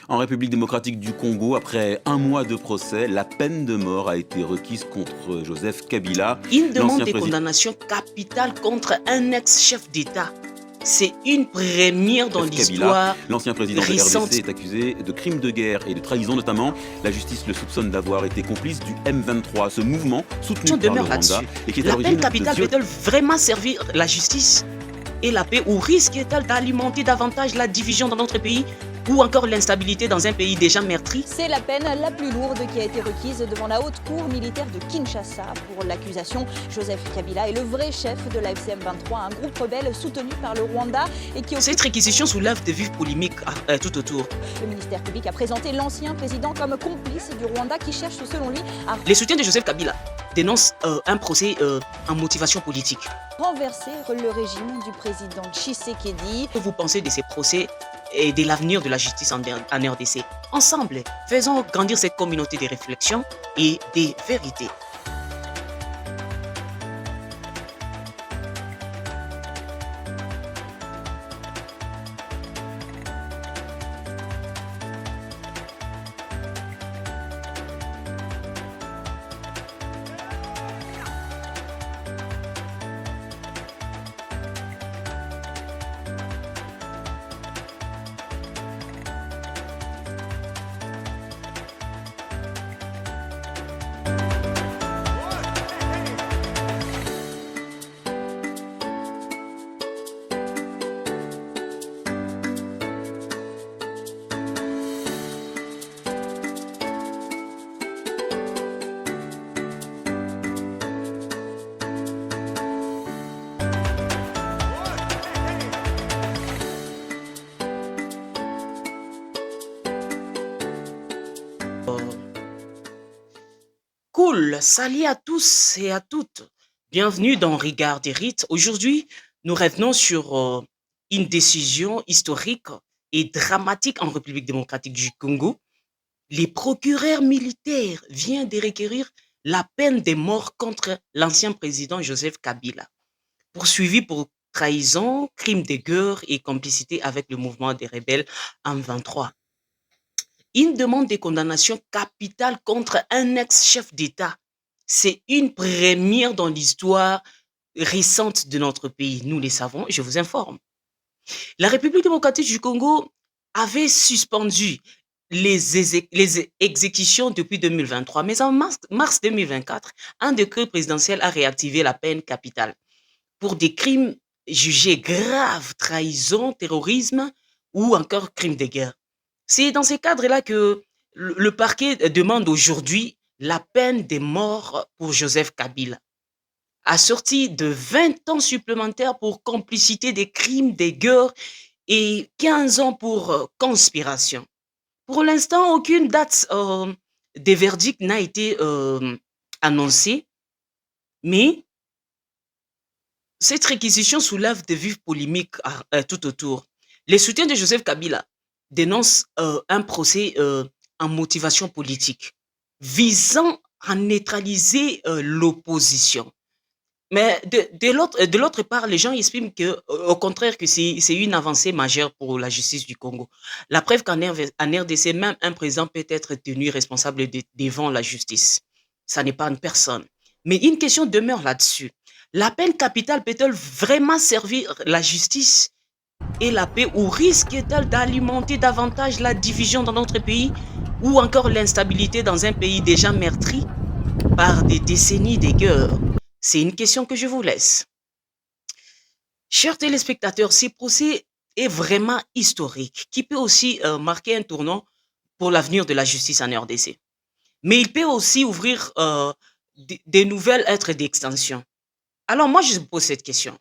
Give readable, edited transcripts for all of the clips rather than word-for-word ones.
En République démocratique du Congo, après un mois de procès, la peine de mort a été requise contre Joseph Kabila, Une demande l'ancien de président condamnation capitale contre un ex-chef d'État. C'est une première dans Kabila. l'histoire L'ancien président de RDC récente. est accusé de crimes de guerre et de trahison notamment. La justice le soupçonne d'avoir été complice du M23, ce mouvement soutenu On par le demeure Rwanda là-dessus. et qui est à La peine l'origine de capitale viols. peut-elle vraiment servir la justice et la paix, ou risque-t-elle d'alimenter davantage la division dans notre pays ou encore l'instabilité dans un pays déjà meurtri? C'est la peine la plus lourde qui a été requise devant la haute cour militaire de Kinshasa pour l'accusation. Joseph Kabila est le vrai chef de la FCM23, un groupe rebelle soutenu par le Rwanda et qui Cette réquisition soulève de vives polémiques tout autour. Le ministère public a présenté l'ancien président comme complice du Rwanda qui cherche selon lui à Les soutiens de Joseph Kabila dénoncent un procès en motivation politique. renverser le régime du président Tshisekedi. Que vous pensez de ces procès et de l'avenir de la justice en RDC? Ensemble, faisons grandir cette communauté de réflexion et des vérités. Cool, salut à tous et à toutes. Bienvenue dans Regard des rites. Aujourd'hui, nous revenons sur une décision historique et dramatique en République démocratique du Congo. Les procureurs militaires viennent de requérir la peine de mort contre l'ancien président Joseph Kabila, poursuivi pour trahison, crime de guerre et complicité avec le mouvement des rebelles M23. Une demande de condamnation capitale contre un ex-chef d'État. C'est une première dans l'histoire récente de notre pays. Nous le savons, je vous informe. La République démocratique du Congo avait suspendu les exécutions depuis 2023, mais en mars 2024, un décret présidentiel a réactivé la peine capitale pour des crimes jugés graves, trahison, terrorisme ou encore crimes de guerre. C'est dans ces cadres-là que le parquet demande aujourd'hui la peine de mort pour Joseph Kabila, assortie de 20 ans supplémentaires pour complicité des crimes de guerre et 15 ans pour conspiration. Pour l'instant, aucune date des verdicts n'a été annoncée, mais cette réquisition soulève de vives polémiques tout autour. Les soutiens de Joseph Kabila dénoncent un procès en motivation politique visant à neutraliser l'opposition. Mais de l'autre part, les gens estiment que, au contraire, que c'est une avancée majeure pour la justice du Congo. La preuve qu'en RDC, même un président peut être tenu responsable devant la justice. Ça n'est pas une personne. Mais une question demeure là-dessus. La peine capitale peut-elle vraiment servir la justice et la paix, ou risque-t-elle d'alimenter davantage la division dans notre pays ou encore l'instabilité dans un pays déjà meurtri par des décennies de guerres? C'est une question que je vous laisse. Chers téléspectateurs, ce procès est vraiment historique, qui peut aussi marquer un tournant pour l'avenir de la justice en RDC. Mais il peut aussi ouvrir des nouvelles êtres d'extension. Alors moi, je vous pose cette question.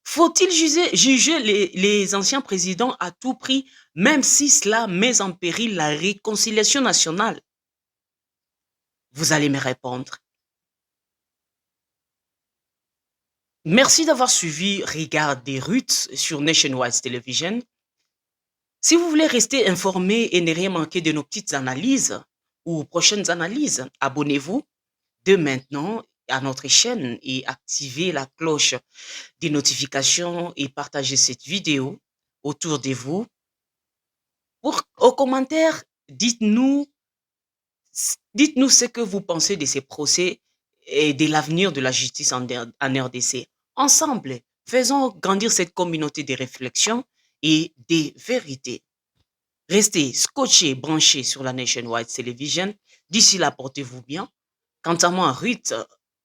Faut-il juger les anciens présidents à tout prix, même si cela met en péril la réconciliation nationale? Vous allez me répondre. Merci d'avoir suivi Regard des Roots sur Nationwide Television. Si vous voulez rester informé et ne rien manquer de nos petites analyses ou prochaines analyses, abonnez-vous dès maintenant à notre chaîne et activez la cloche des notifications et partagez cette vidéo autour de vous. Aux commentaires, dites-nous ce que vous pensez de ces procès et de l'avenir de la justice en RDC. Ensemble, faisons grandir cette communauté de réflexion et des vérités. Restez scotchés, branchés sur la Nationwide Television. D'ici là, portez-vous bien. Quant à moi, Ruth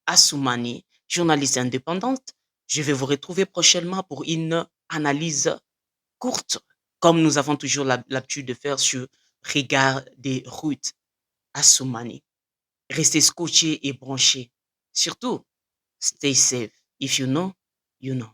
Assoumani, journaliste indépendante, je vais vous retrouver prochainement pour une analyse courte, comme nous avons toujours l'habitude de faire sur Regard des Ruth Assoumani. Restez scotchés et branchés. Surtout, stay safe. If you know, you know.